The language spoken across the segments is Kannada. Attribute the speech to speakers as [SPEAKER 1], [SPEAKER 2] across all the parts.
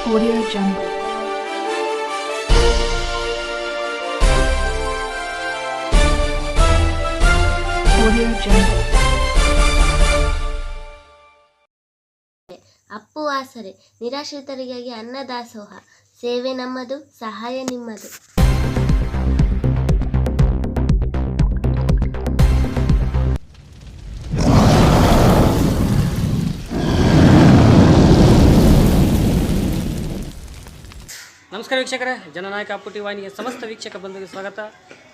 [SPEAKER 1] Audio Jungle. Audio Jungle.
[SPEAKER 2] Appu ಆಸರೆ ನಿರಾಶ್ರಿತರಿಗಾಗಿ ಅನ್ನದಾಸೋಹ ಸೇವೆ ನಮ್ಮದು, ಸಹಾಯ ನಿಮ್ಮದು.
[SPEAKER 3] ನಮಸ್ಕಾರ ವೀಕ್ಷಕರೇ, ಜನನಾಯಕ ಅಪ್ಪು ಟಿ ವಾಹಿನಿಗೆ ಸಮಸ್ತ ವೀಕ್ಷಕ ಬಂಧುಗೆ ಸ್ವಾಗತ.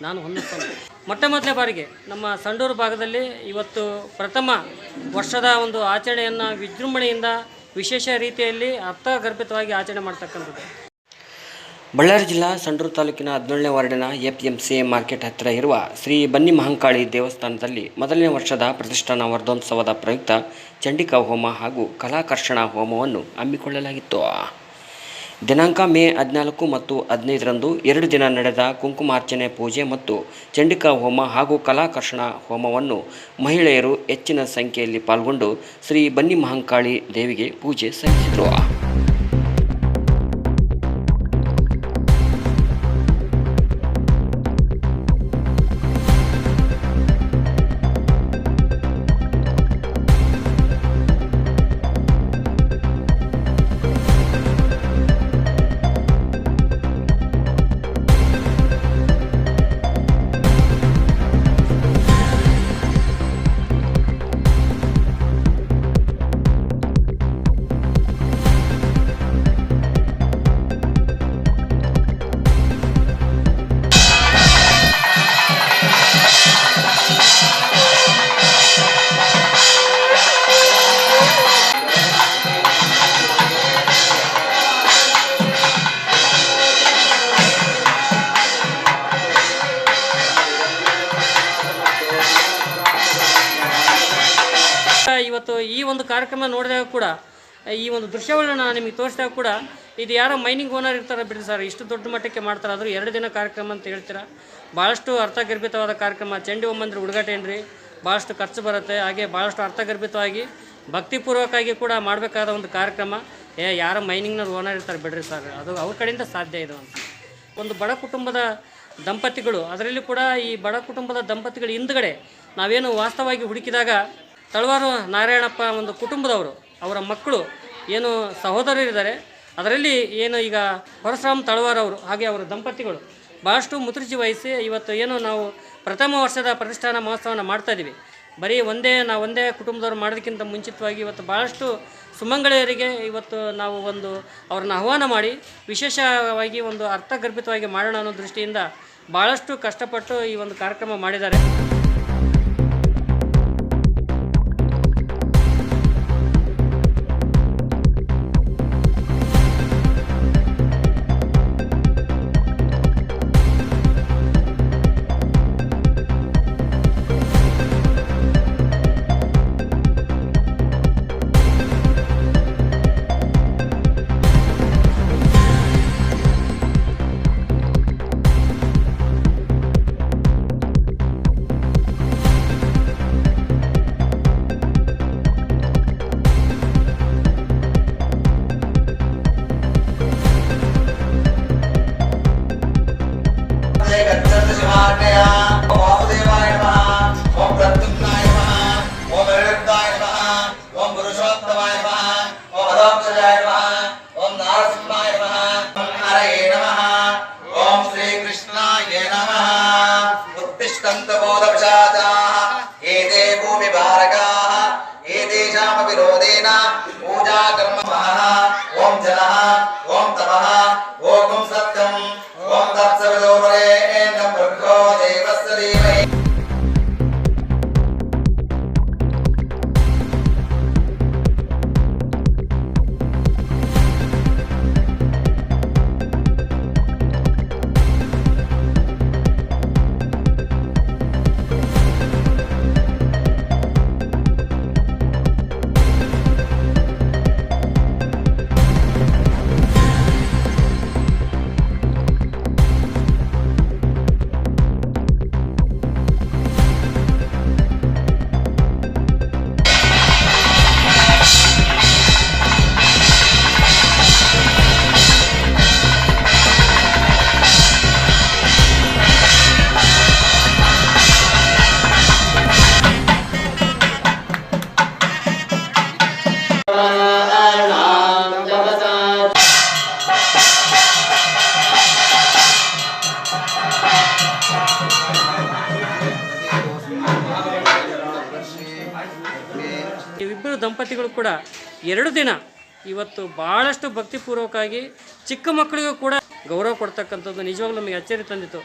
[SPEAKER 3] ನಾನು ಹೊನ್ನಸ್ವಾಮಿ. ಮೊದಲನೇ ಬಾರಿಗೆ ನಮ್ಮ ಸಂಡೂರು ಭಾಗದಲ್ಲಿ ಇವತ್ತು ಪ್ರಥಮ ವರ್ಷದ ಒಂದು ಆಚರಣೆಯನ್ನು ವಿಜೃಂಭಣೆಯಿಂದ ವಿಶೇಷ ರೀತಿಯಲ್ಲಿ ಅರ್ಥಗರ್ಭಿತವಾಗಿ ಆಚರಣೆ ಮಾಡ್ತಕ್ಕಂಥದ್ದು. ಬಳ್ಳಾರಿ ಜಿಲ್ಲಾ ಸಂಡೂರು ತಾಲೂಕಿನ 17ನೇ ವಾರ್ಡಿನ APMC ಮಾರ್ಕೆಟ್ ಹತ್ತಿರ ಇರುವ ಶ್ರೀ ಬನ್ನಿ ಮಹಂಕಾಳಿ ದೇವಸ್ಥಾನದಲ್ಲಿ ಮೊದಲನೇ ವರ್ಷದ ಪ್ರತಿಷ್ಠಾನ ವರ್ಧೋತ್ಸವದ ಪ್ರಯುಕ್ತ ಚಂಡಿಕಾ ಹೋಮ ಹಾಗೂ ಕಲಾಕರ್ಷಣ ಹೋಮವನ್ನು ಹಮ್ಮಿಕೊಳ್ಳಲಾಗಿತ್ತು. ದಿನಾಂಕ ಮೇ 14 ಮತ್ತು 15ರಂದು 2 ದಿನ ನಡೆದ ಕುಂಕುಮಾರ್ಚನೆ ಪೂಜೆ ಮತ್ತು ಚಂಡಿಕಾ ಹೋಮ ಹಾಗೂ ಕಲಾಕರ್ಷಣ ಹೋಮವನ್ನು ಮಹಿಳೆಯರು ಹೆಚ್ಚಿನ ಸಂಖ್ಯೆಯಲ್ಲಿ ಪಾಲ್ಗೊಂಡು ಶ್ರೀ ಬನ್ನಿ ಮಹಂಕಾಳಿ ದೇವಿಗೆ ಪೂಜೆ ಸಲ್ಲಿಸಿದರು. ಇವತ್ತು ಈ ಒಂದು ಕಾರ್ಯಕ್ರಮ ನೋಡಿದಾಗ ಕೂಡ ಈ ಒಂದು ದೃಶ್ಯವನ್ನು ನಾನು ನಿಮಗೆ ತೋರಿಸಿದಾಗ ಕೂಡ ಇದು ಯಾರೋ ಮೈನಿಂಗ್ ಓನರ್ ಇರ್ತಾರೆ ಬಿಡಿ ಸರ್, ಇಷ್ಟು ದೊಡ್ಡ ಮಟ್ಟಕ್ಕೆ ಮಾಡ್ತಾರೆ, ಆದರೂ 2 ದಿನ ಕಾರ್ಯಕ್ರಮ ಅಂತ ಹೇಳ್ತೀರಾ. ಭಾಳಷ್ಟು ಅರ್ಥಗರ್ಭಿತವಾದ ಕಾರ್ಯಕ್ರಮ. ಚಂಡಿ ಹೋಮಂದ್ರೆ ಹುಡುಗಾಟ ಏನ್ರಿ, ಭಾಳಷ್ಟು ಖರ್ಚು ಬರುತ್ತೆ. ಹಾಗೆ ಭಾಳಷ್ಟು ಅರ್ಥಗರ್ಭಿತವಾಗಿ ಭಕ್ತಿಪೂರ್ವಕವಾಗಿ ಕೂಡ ಮಾಡಬೇಕಾದ ಒಂದು ಕಾರ್ಯಕ್ರಮ. ಯಾರೋ ಮೈನಿಂಗ್ನವ್ರು ಓನರ್ ಇರ್ತಾರೆ ಬಿಡ್ರಿ ಸರ್, ಅದು ಅವ್ರ ಕಡೆಯಿಂದ ಸಾಧ್ಯ ಇದು ಅಂತ. ಒಂದು ಬಡ ಕುಟುಂಬದ ದಂಪತಿಗಳು, ಅದರಲ್ಲಿ ಕೂಡ ಈ ಬಡ ಕುಟುಂಬದ ದಂಪತಿಗಳ ಹಿಂದ್ಗಡೆ ನಾವೇನು ವಾಸ್ತವವಾಗಿ ಹುಡುಕಿದಾಗ ತಳವಾರು ನಾರಾಯಣಪ್ಪ ಒಂದು ಕುಟುಂಬದವರು, ಅವರ ಮಕ್ಕಳು ಏನು ಸಹೋದರರಿದ್ದಾರೆ, ಅದರಲ್ಲಿ ಏನು ಈಗ ಪರಶುರಾಮ್ ತಳವಾರ್ ಅವರು ಹಾಗೆ ಅವರ ದಂಪತಿಗಳು ಭಾಳಷ್ಟು ಮುತುರ್ಜಿ ವಹಿಸಿ ಇವತ್ತು ಏನು ನಾವು ಪ್ರಥಮ ವರ್ಷದ ಪ್ರತಿಷ್ಠಾನ ಮಹೋತ್ಸವನ ಮಾಡ್ತಾಯಿದ್ದೀವಿ. ಬರೀ ಒಂದೇ ಕುಟುಂಬದವ್ರು ಮಾಡೋದಕ್ಕಿಂತ ಮುಂಚಿತವಾಗಿ ಇವತ್ತು ಭಾಳಷ್ಟು ಸುಮಂಗಳೆಯರಿಗೆ ಇವತ್ತು ನಾವು ಒಂದು ಅವ್ರನ್ನ ಆಹ್ವಾನ ಮಾಡಿ ವಿಶೇಷವಾಗಿ ಒಂದು ಅರ್ಥಗರ್ಭಿತವಾಗಿ ಮಾಡೋಣ ಅನ್ನೋ ದೃಷ್ಟಿಯಿಂದ ಭಾಳಷ್ಟು ಕಷ್ಟಪಟ್ಟು ಈ ಒಂದು ಕಾರ್ಯಕ್ರಮ ಮಾಡಿದ್ದಾರೆ. ದಂಪತಿಗಳು ಕೂಡ 2 ದಿನ ಇವತ್ತು ಭಾಳಷ್ಟು ಭಕ್ತಿಪೂರ್ವಕವಾಗಿ ಚಿಕ್ಕ ಮಕ್ಕಳಿಗೂ ಕೂಡ ಗೌರವ ಕೊಡ್ತಕ್ಕಂಥದ್ದು ನಿಜವಾಗ್ಲೂ ನಮಗೆ ಅಚ್ಚರಿ ತಂದಿತ್ತು.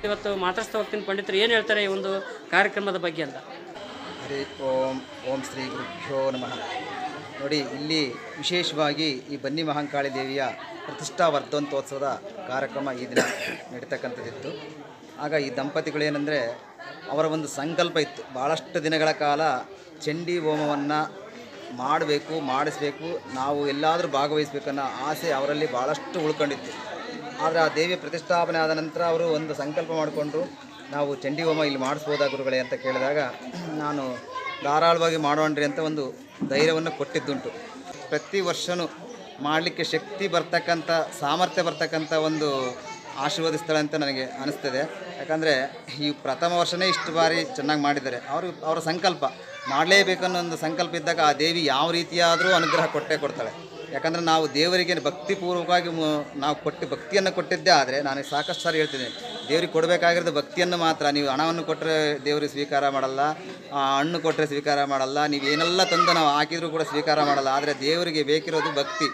[SPEAKER 3] ಇವತ್ತು ಮಾತಾಡ್ತಾ ಹೋಗ್ತೀನಿ. ಪಂಡಿತರು ಏನು ಹೇಳ್ತಾರೆ ಈ ಒಂದು ಕಾರ್ಯಕ್ರಮದ ಬಗ್ಗೆ ಅಂತ?
[SPEAKER 4] ಹರಿ ಓಂ. ಓಂ ಶ್ರೀ ಗುರುಭ್ಯೋ ನಮಃ. ನೋಡಿ, ಇಲ್ಲಿ ವಿಶೇಷವಾಗಿ ಈ ಬನ್ನಿ ಮಹಾಂಕಾಳಿ ದೇವಿಯ ಪ್ರತಿಷ್ಠಾ ವರ್ಧಂತೋತ್ಸವದ ಕಾರ್ಯಕ್ರಮ ಈ ದಿನ ನಡೀತಕ್ಕಂಥದ್ದಿತ್ತು. ಆಗ ಈ ದಂಪತಿಗಳೇನೆಂದರೆ ಅವರ ಒಂದು ಸಂಕಲ್ಪ ಇತ್ತು, ಭಾಳಷ್ಟು ದಿನಗಳ ಕಾಲ ಚಂಡಿ ಹೋಮವನ್ನು ಮಾಡಿಸಬೇಕು, ನಾವು ಎಲ್ಲಾದರೂ ಭಾಗವಹಿಸಬೇಕನ್ನೋ ಆಸೆ ಅವರಲ್ಲಿ ಭಾಳಷ್ಟು ಉಳ್ಕೊಂಡಿತ್ತು. ಆದರೆ ಆ ದೇವಿಯ ಪ್ರತಿಷ್ಠಾಪನೆ ಆದ ನಂತರ ಅವರು ಒಂದು ಸಂಕಲ್ಪ ಮಾಡಿಕೊಂಡ್ರು, ನಾವು ಚಂಡಿ ಹೋಮ ಇಲ್ಲಿ ಮಾಡಿಸ್ಬೋದಾ ಗುರುಗಳೇ ಅಂತ ಕೇಳಿದಾಗ, ನಾನು ಧಾರಾಳವಾಗಿ ಮಾಡೋಣ್ರಿ ಅಂತ ಒಂದು ಧೈರ್ಯವನ್ನು ಕೊಟ್ಟಿದ್ದುಂಟು. ಪ್ರತಿ ವರ್ಷವೂ ಮಾಡಲಿಕ್ಕೆ ಶಕ್ತಿ ಬರ್ತಕ್ಕಂಥ, ಸಾಮರ್ಥ್ಯ ಬರ್ತಕ್ಕಂಥ ಒಂದು ಆಶೀರ್ವದಿಸ್ತಾಳೆ ಅಂತ ನನಗೆ ಅನಿಸ್ತದೆ. ಯಾಕಂದರೆ ಈ ಪ್ರಥಮ ವರ್ಷವೇ ಇಷ್ಟು ಬಾರಿ ಚೆನ್ನಾಗಿ ಮಾಡಿದ್ದಾರೆ. ಅವರ ಸಂಕಲ್ಪ ಮಾಡಲೇಬೇಕನ್ನೋ ಒಂದು ಸಂಕಲ್ಪ ಇದ್ದಾಗ ಆ ದೇವಿ ಯಾವ ರೀತಿಯಾದರೂ ಅನುಗ್ರಹ ಕೊಟ್ಟೇ ಕೊಡ್ತಾಳೆ. ಯಾಕಂದರೆ ನಾವು ದೇವರಿಗೆ ಭಕ್ತಿಪೂರ್ವಕವಾಗಿ ನಾವು ಭಕ್ತಿಯನ್ನು ಕೊಟ್ಟಿದ್ದೇ ಆದರೆ, ನಾನು ಸಾಕಷ್ಟು ಸಾರಿ ಹೇಳ್ತೀನಿ, ದೇವ್ರಿಗೆ ಕೊಡಬೇಕಾಗಿರೋದು ಭಕ್ತಿಯನ್ನು ಮಾತ್ರ. ನೀವು ಹಣವನ್ನು ಕೊಟ್ಟರೆ ದೇವರಿಗೆ ಸ್ವೀಕಾರ ಮಾಡಲ್ಲ, ಹಣ್ಣು ಕೊಟ್ಟರೆ ಸ್ವೀಕಾರ ಮಾಡಲ್ಲ, ನೀವು ಏನೆಲ್ಲ ತಂದು ನಾವು ಹಾಕಿದರೂ ಕೂಡ ಸ್ವೀಕಾರ ಮಾಡಲ್ಲ. ಆದರೆ ದೇವರಿಗೆ ಬೇಕಿರೋದು ಭಕ್ತಿ.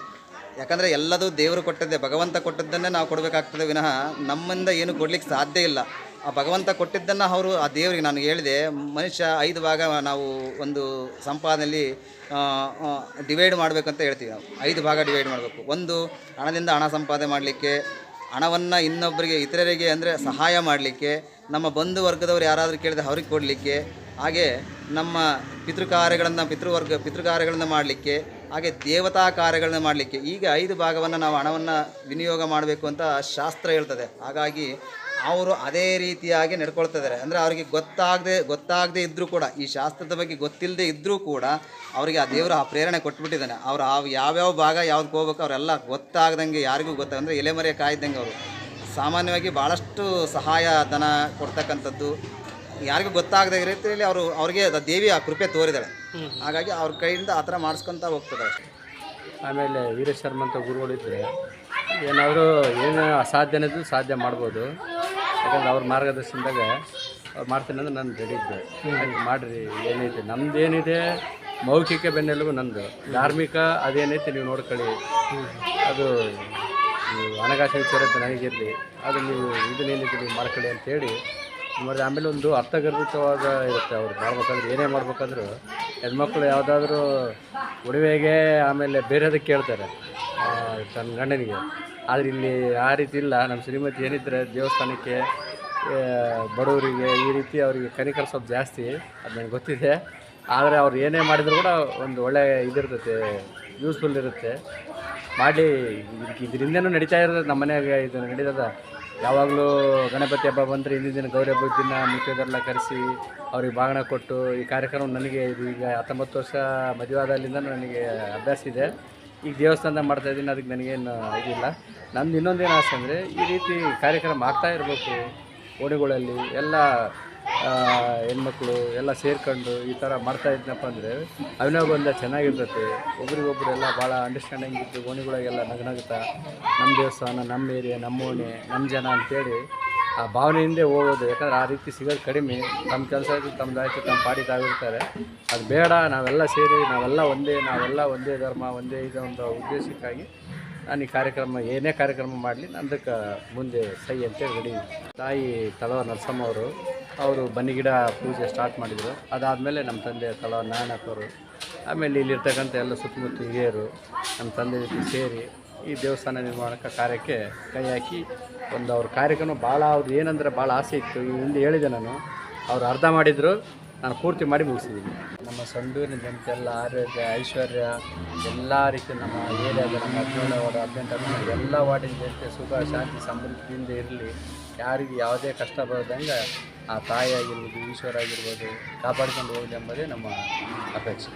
[SPEAKER 4] ಯಾಕಂದರೆ ಎಲ್ಲದೂ ದೇವರು ಕೊಟ್ಟಿದ್ದೆ, ಭಗವಂತ ಕೊಟ್ಟಿದ್ದನ್ನೇ ನಾವು ಕೊಡಬೇಕಾಗ್ತದೆ ವಿನಃ ನಮ್ಮಿಂದ ಏನು ಕೊಡಲಿಕ್ಕೆ ಸಾಧ್ಯ ಇಲ್ಲ. ಆ ಭಗವಂತ ಕೊಟ್ಟಿದ್ದನ್ನು ಅವರು ಆ ದೇವರಿಗೆ, ನಾನು ಹೇಳಿದೆ, ಮನುಷ್ಯ 5 ಭಾಗ ನಾವು ಒಂದು ಸಂಪಾದನೆಯಲ್ಲಿ ಡಿವೈಡ್ ಮಾಡಬೇಕಂತ ಹೇಳ್ತೀವಿ. ನಾವು 5 ಭಾಗ ಡಿವೈಡ್ ಮಾಡಬೇಕು. ಒಂದು, ಹಣದಿಂದ ಹಣ ಸಂಪಾದನೆ ಮಾಡಲಿಕ್ಕೆ, ಹಣವನ್ನು ಇನ್ನೊಬ್ಬರಿಗೆ ಇತರರಿಗೆ ಅಂದರೆ ಸಹಾಯ ಮಾಡಲಿಕ್ಕೆ, ನಮ್ಮ ಬಂಧು ವರ್ಗದವರು ಯಾರಾದರೂ ಕೇಳಿದರೆ ಅವ್ರಿಗೆ ಕೊಡಲಿಕ್ಕೆ, ಹಾಗೆ ನಮ್ಮ ಪಿತೃಕಾರ್ಯಗಳನ್ನು ಮಾಡಲಿಕ್ಕೆ, ಹಾಗೆ ದೇವತಾ ಕಾರ್ಯಗಳನ್ನು ಮಾಡಲಿಕ್ಕೆ. ಈಗ 5 ಭಾಗವನ್ನು ನಾವು ಹಣವನ್ನು ವಿನಿಯೋಗ ಮಾಡಬೇಕು ಅಂತ ಶಾಸ್ತ್ರ ಹೇಳ್ತದೆ. ಹಾಗಾಗಿ ಅವರು ಅದೇ ರೀತಿಯಾಗಿ ನಡ್ಕೊಳ್ತಿದ್ದಾರೆ. ಅಂದರೆ ಅವರಿಗೆ ಗೊತ್ತಾಗದೇ ಇದ್ದರೂ ಕೂಡ, ಈ ಶಾಸ್ತ್ರದ ಬಗ್ಗೆ ಗೊತ್ತಿಲ್ಲದೆ ಇದ್ದರೂ ಕೂಡ ಅವರಿಗೆ ಆ ದೇವರು ಆ ಪ್ರೇರಣೆ ಕೊಟ್ಬಿಟ್ಟಿದ್ದಾನೆ. ಅವರು ಯಾವ್ಯಾವ ಭಾಗ ಯಾವ್ದಕ್ಕೆ ಹೋಗ್ಬೇಕು ಅವರೆಲ್ಲ ಗೊತ್ತಾಗ್ದಂಗೆ, ಯಾರಿಗೂ ಅಂದರೆ ಎಲೆಮರೆ ಕಾಯ್ದಂಗೆ ಅವರು ಸಾಮಾನ್ಯವಾಗಿ ಭಾಳಷ್ಟು ಸಹಾಯ ಧನ ಕೊಡ್ತಕ್ಕಂಥದ್ದು, ಯಾರಿಗೂ ಗೊತ್ತಾಗದೇ ರೀತಿಯಲ್ಲಿ ಅವ್ರಿಗೆ ದೇವಿ ಆ ಕೃಪೆ ತೋರಿದಾಳೆ. ಹಾಗಾಗಿ ಅವ್ರ ಕೈಯಿಂದ ಆ ಥರ ಮಾಡಿಸ್ಕೊತ ಹೋಗ್ತದೆ ಅಷ್ಟೇ.
[SPEAKER 5] ಆಮೇಲೆ ವೀರಶರ್ಮ ಅಂತ ಗುರುಗಳಿದ್ದರೆ ಏನಾದರೂ ಏನು ಅಸಾಧ್ಯನಿದ್ದು ಸಾಧ್ಯ ಮಾಡ್ಬೋದು. ಯಾಕಂದ್ರೆ ಅವ್ರ ಮಾರ್ಗದರ್ಶನದಾಗ ಅವ್ರು ಮಾಡ್ತೀನಿ ಅಂದ್ರೆ ನಾನು ರೆಡಿ ಇದ್ದೆ. ಮಾಡಿರಿ, ಏನೈತೆ ನಮ್ಮದೇನಿದೆ ಮೌಖಿಕ ಬೆನ್ನೆಲುಬು ನಂದು, ಧಾರ್ಮಿಕ ಅದೇನೈತೆ ನೀವು ನೋಡ್ಕೊಳ್ಳಿ, ಅದು ಹಣಕಾಸು ವಿಚಾರ ನನಗಿರಲಿ, ಅದು ನೀವು ಇದನ್ನೇನಿದೆ ನೀವು ಮಾಡ್ಕೊಳ್ಳಿ ಅಂತೇಳಿ ಮಾಡಿ. ಆಮೇಲೆ ಒಂದು ಅರ್ಥಗರ್ಭಿತವಾದ ಇರುತ್ತೆ. ಅವ್ರು ಮಾಡ್ಬೇಕಾದ್ರೆ ಏನೇ ಮಾಡ್ಬೇಕಾದ್ರೂ ಹೆಣ್ಮಕ್ಳು ಯಾವುದಾದ್ರೂ ಒಡವೆಗೆ ಆಮೇಲೆ ಬೇರೆದಕ್ಕೆ ಕೇಳ್ತಾರೆ ತನ್ನ ಗಂಡನಿಗೆ. ಆದರೆ ಇಲ್ಲಿ ಆ ರೀತಿ ಇಲ್ಲ. ನಮ್ಮ ಶ್ರೀಮತಿ ಏನಿದ್ರೆ ದೇವಸ್ಥಾನಕ್ಕೆ, ಬಡವರಿಗೆ ಈ ರೀತಿ ಅವರಿಗೆ ಕನಿಕರ ಸ್ವಲ್ಪ ಜಾಸ್ತಿ, ಅದು ನನಗೆ ಗೊತ್ತಿದೆ. ಆದರೆ ಅವ್ರು ಏನೇ ಮಾಡಿದರೂ ಕೂಡ ಒಂದು ಒಳ್ಳೆಯ ಇದಿರ್ತೈತೆ, ಯೂಸ್ಫುಲ್ ಇರುತ್ತೆ. ಮಾಡಿ ಇದರಿಂದನೂ ನಡೀತಾ ಇರೋದು ನಮ್ಮ ಮನೆಯಾಗ ಇದು ನಡೀತದ. ಯಾವಾಗಲೂ ಗಣಪತಿ ಹಬ್ಬ ಬಂದರೆ ಹಿಂದಿನ ದಿನ ಗೌರಿ ಹಬ್ಬದ ದಿನ ಮುಖ್ಯದವರೆಲ್ಲ ಕರೆಸಿ ಅವ್ರಿಗೆ ಬಾಗಿನ ಕೊಟ್ಟು ಈ ಕಾರ್ಯಕ್ರಮ ನನಗೆ ಇದು ಈಗ 19 ವರ್ಷ ಮದುವೆ ಆದಾಗಲಿಂದ ನನಗೆ ಅಭ್ಯಾಸ ಇದೆ. ಈಗ ದೇವಸ್ಥಾನದಾಗ ಮಾಡ್ತಾಯಿದ್ದೀನಿ, ಅದಕ್ಕೆ ನನಗೇನು ಇದಿಲ್ಲ. ನಂದು ಇನ್ನೊಂದೇನು ಆಸೆ ಅಂದರೆ ಈ ರೀತಿ ಕಾರ್ಯಕ್ರಮ ಆಗ್ತಾ ಇರಬೇಕು. ಓಣಿಗಳಲ್ಲಿ ಎಲ್ಲ ಹೆಣ್ಮಕ್ಳು ಎಲ್ಲ ಸೇರ್ಕೊಂಡು ಈ ಥರ ಮಾಡ್ತಾ ಇದ್ನಪ್ಪ ಅಂದರೆ ಅವಿನಾಗೊಂದ ಚೆನ್ನಾಗಿರ್ತೈತೆ. ಒಬ್ರಿಗೊಬ್ರೆಲ್ಲ ಭಾಳ ಅಂಡರ್ಸ್ಟ್ಯಾಂಡಿಂಗ್ ಇದ್ದು ಓಣಿಗಳಿಗೆಲ್ಲ ನಗನಗುತ್ತಾ ನಮ್ಮ ದೇವಸ್ಥಾನ, ನಮ್ಮ ಏರಿಯಾ, ನಮ್ಮ ಓಣಿ, ನಮ್ಮ ಜನ ಅಂತೇಳಿ ಆ ಭಾವನೆಯಿಂದೇ ಹೋಗೋದು. ಯಾಕಂದ್ರೆ ಆ ರೀತಿ ಸಿಗೋದು ಕಡಿಮೆ. ತಮ್ಮ ಕೆಲಸ ಆಯಿತು, ತಮ್ಮದಾಯಿತು, ತಮ್ಮ ಪಾಡಿ ತಾವಿರ್ತಾರೆ. ಅದು ಬೇಡ, ನಾವೆಲ್ಲ ಸೇರಿ ನಾವೆಲ್ಲ ಒಂದೇ ಧರ್ಮ, ಒಂದೇ ಇದೊಂದು ಉದ್ದೇಶಕ್ಕಾಗಿ ನಾನು ಈ ಕಾರ್ಯಕ್ರಮ ಏನೇ ಕಾರ್ಯಕ್ರಮ ಮಾಡಲಿ ಅದಕ್ಕೆ ಮುಂದೆ ಸೈ ಅಂತೇಳಿ ರೆಡಿ. ತಾಯಿ ತಳವಾರ ನರಸಮ್ಮ ಅವರು ಬನ್ನಿಗಿಡ ಪೂಜೆ ಸ್ಟಾರ್ಟ್ ಮಾಡಿದರು. ಅದಾದಮೇಲೆ ನಮ್ಮ ತಂದೆ ತಳವಾರ ನಾರಾಯಣಪ್ಪವರು, ಆಮೇಲೆ ಇಲ್ಲಿರ್ತಕ್ಕಂಥ ಎಲ್ಲ ಸುತ್ತಮುತ್ತ ಹಿರಿಯರು ನಮ್ಮ ತಂದೆ ಜೊತೆ ಸೇರಿ ಈ ದೇವಸ್ಥಾನ ನಿರ್ಮಾಣಕ್ಕೆ ಕಾರ್ಯಕ್ಕೆ ಕೈ ಹಾಕಿ ಒಂದು ಅವ್ರ ಕಾರ್ಯಕ್ರಮ ಭಾಳ ಅವ್ರು ಏನಂದ್ರೆ ಭಾಳ ಆಸೆ ಇತ್ತು. ಈ ಹಿಂದೆ ಹೇಳಿದೆ ನಾನು, ಅವ್ರು ಅರ್ಧ ಮಾಡಿದರು, ನಾನು ಪೂರ್ತಿ ಮಾಡಿ ಮುಗಿಸಿದ್ದೀನಿ. ನಮ್ಮ ಸಂಡೂರಿನ ಜನತೆಲ್ಲ ಆರೋಗ್ಯ, ಐಶ್ವರ್ಯ, ಎಲ್ಲ ರೀತಿ ನಮ್ಮ ಏರಿಯಾದ ನಮ್ಮ 17 ವಾರ್ಡ್ 18 ಎಲ್ಲ ವಾರ್ಡಿನ ಜನತೆ ಸುಖ, ಶಾಂತಿ, ಸಮೃದ್ಧಿಯಿಂದ ಇರಲಿ. ಯಾರಿಗೆ ಯಾವುದೇ ಕಷ್ಟ ಬರೋದಂಗೆ ಆ ತಾಯಿ ಆಗಿರ್ಬೋದು, ಈಶ್ವರ ಆಗಿರ್ಬೋದು ಕಾಪಾಡ್ಕೊಂಡು ಹೋಗಲಿ ಎಂಬುದೇ ನಮ್ಮ ಅಪೇಕ್ಷೆ.